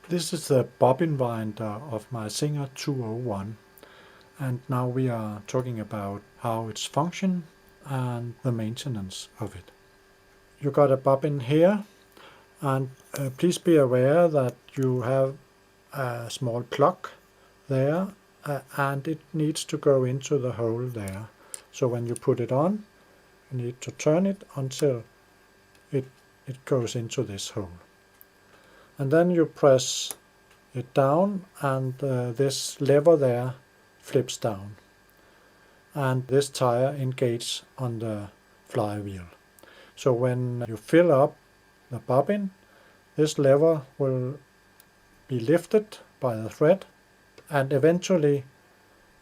This is the bobbin winder of my Singer 201, and now we are talking about how it's function and the maintenance of it. You got a bobbin here, and please be aware that you have a small plug there, and it needs to go into the hole there. So when you put it on, you need to turn it until it goes into this hole. And then you press it down, and this lever there flips down, and this tire engages on the flywheel. So when you fill up the bobbin, this lever will be lifted by the thread, and eventually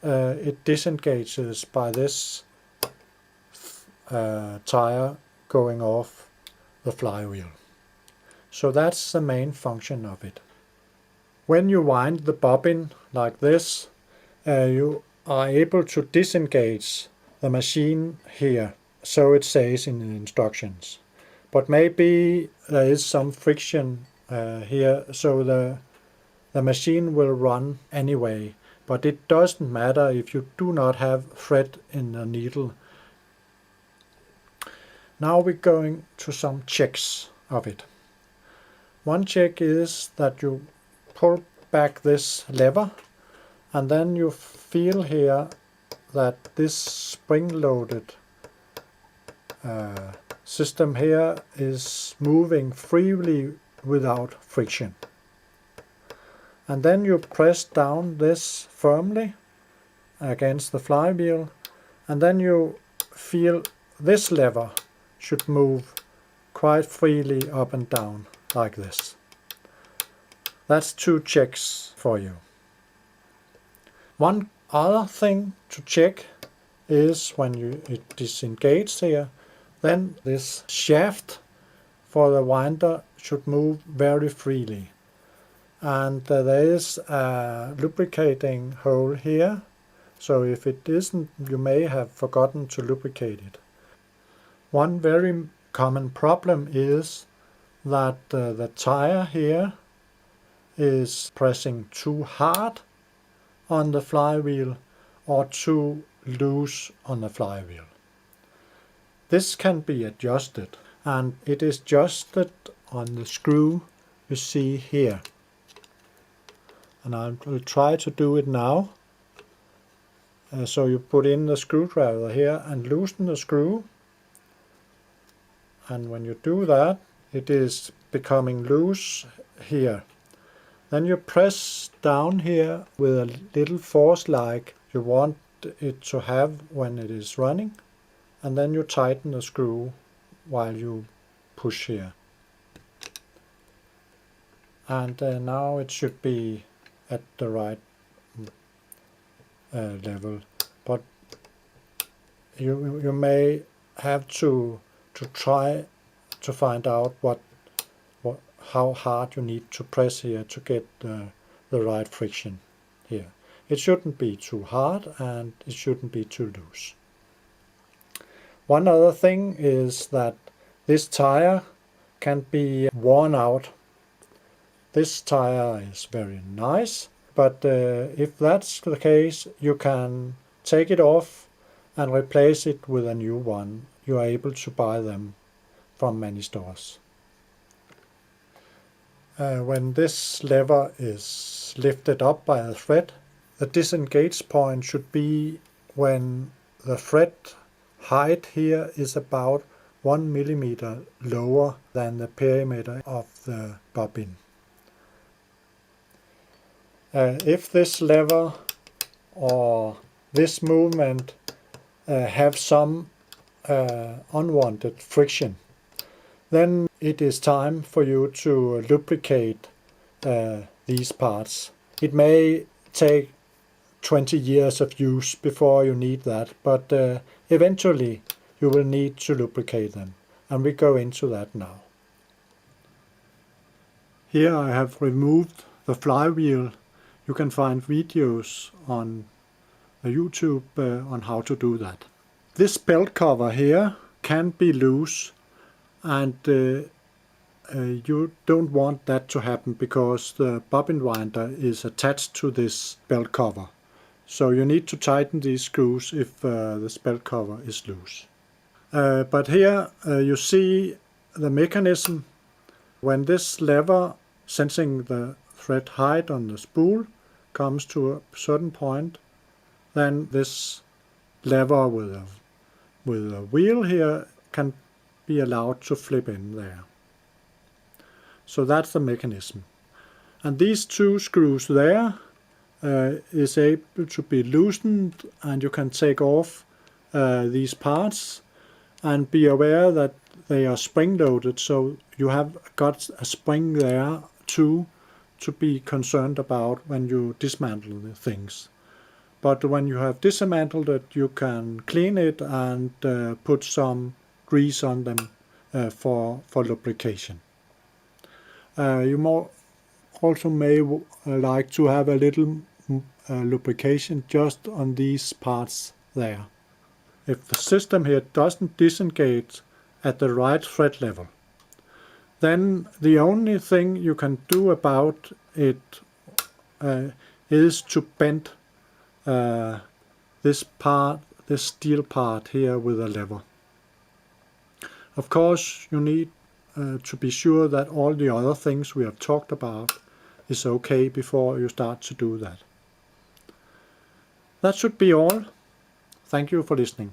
it disengages by this tire going off the flywheel. So that's the main function of it. When you wind the bobbin like this, you are able to disengage the machine here, so it says in the instructions. But maybe there is some friction here, so the machine will run anyway. But it doesn't matter if you do not have thread in the needle. Now we're going to some checks of it. One check is that you pull back this lever, and then you feel here that this spring-loaded system here is moving freely without friction. And then you press down this firmly against the flywheel, and then you feel this lever should move quite freely up and down like this. That's 2 checks for you. One other thing to check is when it disengages here, then this shaft for the winder should move very freely. And there is a lubricating hole here, so if it isn't, you may have forgotten to lubricate it. One very common problem is that the tire here is pressing too hard on the flywheel or too loose on the flywheel. This can be adjusted, and it is adjusted on the screw you see here. And I will try to do it now. So you put in the screwdriver here and loosen the screw, and when you do that, it is becoming loose here. Then you press down here with a little force like you want it to have when it is running, and then you tighten the screw while you push here. And now it should be at the right level, but you may have to try to find out how hard you need to press here to get the right friction here. It shouldn't be too hard, and it shouldn't be too loose. One other thing is that this tire can be worn out. This tire is very nice, but if that's the case, you can take it off and replace it with a new one. You are able to buy them from many stores. When this lever is lifted up by a thread, the disengage point should be when the thread height here is about 1 millimeter lower than the perimeter of the bobbin. If this lever or this movement have some unwanted friction, then it is time for you to lubricate these parts. It may take 20 years of use before you need that, but eventually you will need to lubricate them, and we go into that now. Here I have removed the flywheel. You can find videos on YouTube on how to do that. This belt cover here can be loose, and you don't want that to happen because the bobbin winder is attached to this belt cover. So you need to tighten these screws if this belt cover is loose. But here you see the mechanism. When this lever sensing the thread height on the spool comes to a certain point, then this lever with a wheel here can be allowed to flip in there. So that's the mechanism. And these two screws there is able to be loosened, and you can take off these parts and be aware that they are spring-loaded, so you have got a spring there too to be concerned about when you dismantle the things. But when you have dismantled it, you can clean it and put some grease on them for lubrication. You also may like to have a little lubrication just on these parts there. If the system here doesn't disengage at the right thread level, then the only thing you can do about it is to bend this steel part here with a lever. Of course, you need to be sure that all the other things we have talked about is okay before you start to do that. That should be all. Thank you for listening.